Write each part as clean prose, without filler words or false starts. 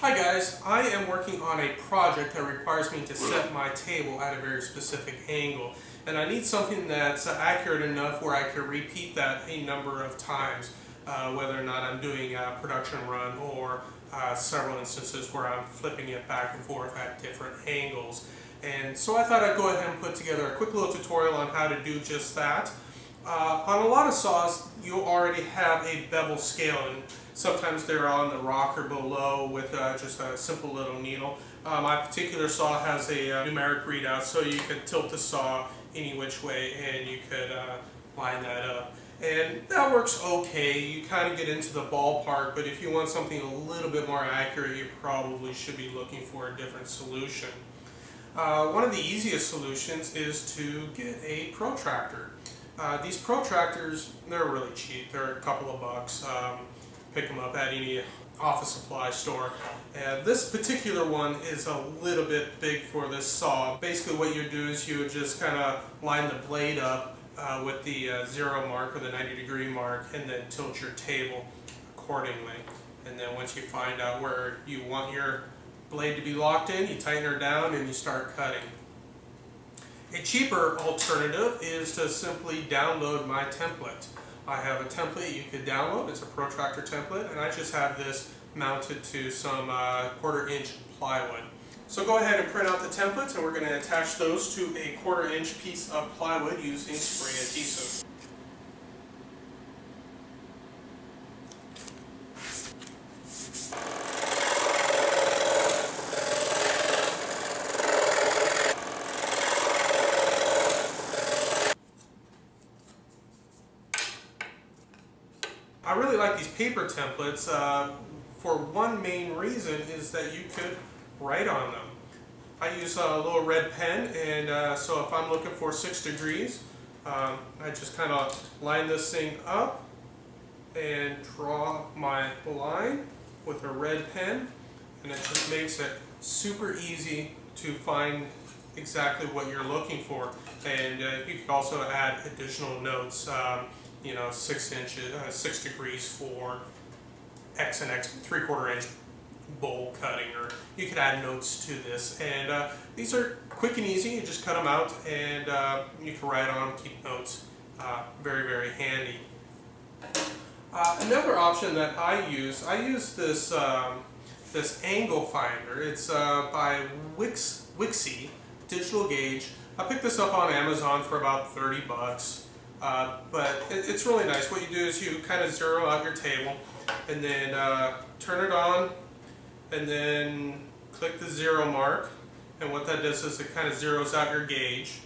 Hi guys, I am working on a project that requires me to set my table at a very specific angle, and I need something that's accurate enough where I can repeat that a number of times, whether or not I'm doing a production run or several instances where I'm flipping it back and forth at different angles. And so I thought I'd go ahead and put together a quick little tutorial on how to do just that. On a lot of saws, you already have a bevel scale, and sometimes they're on the rock or below with just a simple little needle. My particular saw has a numeric readout, so you could tilt the saw any which way and you could line that up. And that works okay. You kind of get into the ballpark, but if you want something a little bit more accurate, you probably should be looking for a different solution. One of the easiest solutions is to get a protractor. These protractors, they're really cheap. They're a couple of bucks. Pick them up at any office supply store. And this particular one is a little bit big for this saw. Basically what you do is you just kind of line the blade up with the 0 mark or the 90-degree mark, and then tilt your table accordingly. And then once you find out where you want your blade to be locked in, you tighten her down and you start cutting. A cheaper alternative is to simply download my template. I have a template you could download. It's a Protractor template, and I just have this mounted to some 1/4-inch plywood. So go ahead and print out the templates, and we're going to attach those to a 1/4-inch piece of plywood using spray adhesive. I really like these paper templates for one main reason is that you could write on them. I use a little red pen, and so if I'm looking for 6 degrees, I just kind of line this thing up and draw my line with a red pen, and it just makes it super easy to find exactly what you're looking for. And you can also add additional notes. 6 degrees for X and X, 3/4-inch bowl cutting, or you could add notes to this. And these are quick and easy. You just cut them out, and you can write on them, keep notes. Very, very handy. Another option that I use this this angle finder. It's by Wixie digital gauge. I picked this up on Amazon for about 30 bucks. But it's really nice. What you do is you kind of zero out your table, and then turn it on, and then click the 0 mark, and what that does is it kind of zeroes out your gauge,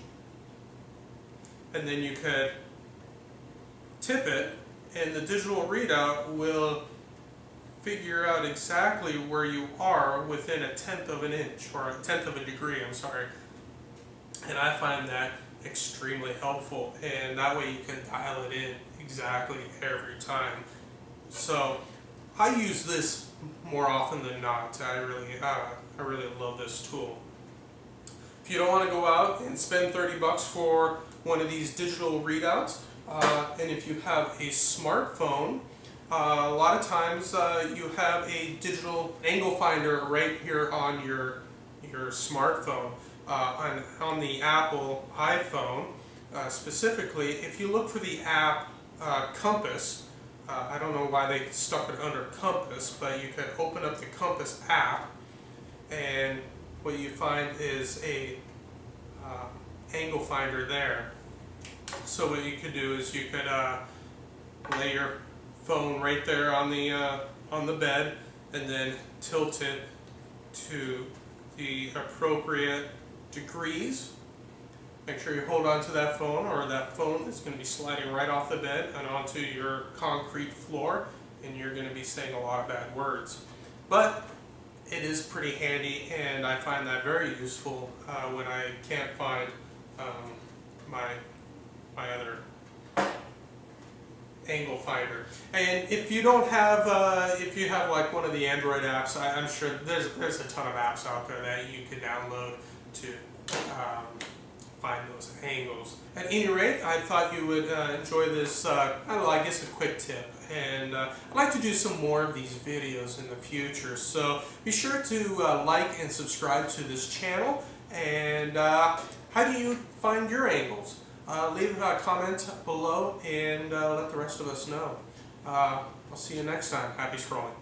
and then you could tip it, and the digital readout will figure out exactly where you are within 1/10 of an inch, or 1/10 of a degree, I'm sorry. And I find that extremely helpful, and that way you can dial it in exactly every time. So I use this more often than not. I really love this tool. If you don't want to go out and spend 30 bucks for one of these digital readouts, and if you have a smartphone, a lot of times you have a digital angle finder right here on your smartphone. On the Apple iPhone specifically, if you look for the app Compass, I don't know why they stuck it under Compass, but you could open up the Compass app, and what you find is a angle finder there. So what you could do is you could lay your phone right there on the bed, and then tilt it to the appropriate degrees. Make sure you hold on to that phone, or that phone is going to be sliding right off the bed and onto your concrete floor, and you're going to be saying a lot of bad words. But it is pretty handy, and I find that very useful when I can't find my other angle finder. And if you don't have, if you have like one of the Android apps, I'm sure there's a ton of apps out there that you can download to find those angles. At any rate, I thought you would enjoy this, I don't know, I guess a quick tip. And I'd like to do some more of these videos in the future. So be sure to like and subscribe to this channel. And how do you find your angles? Leave a comment below and let the rest of us know. I'll see you next time. Happy scrolling.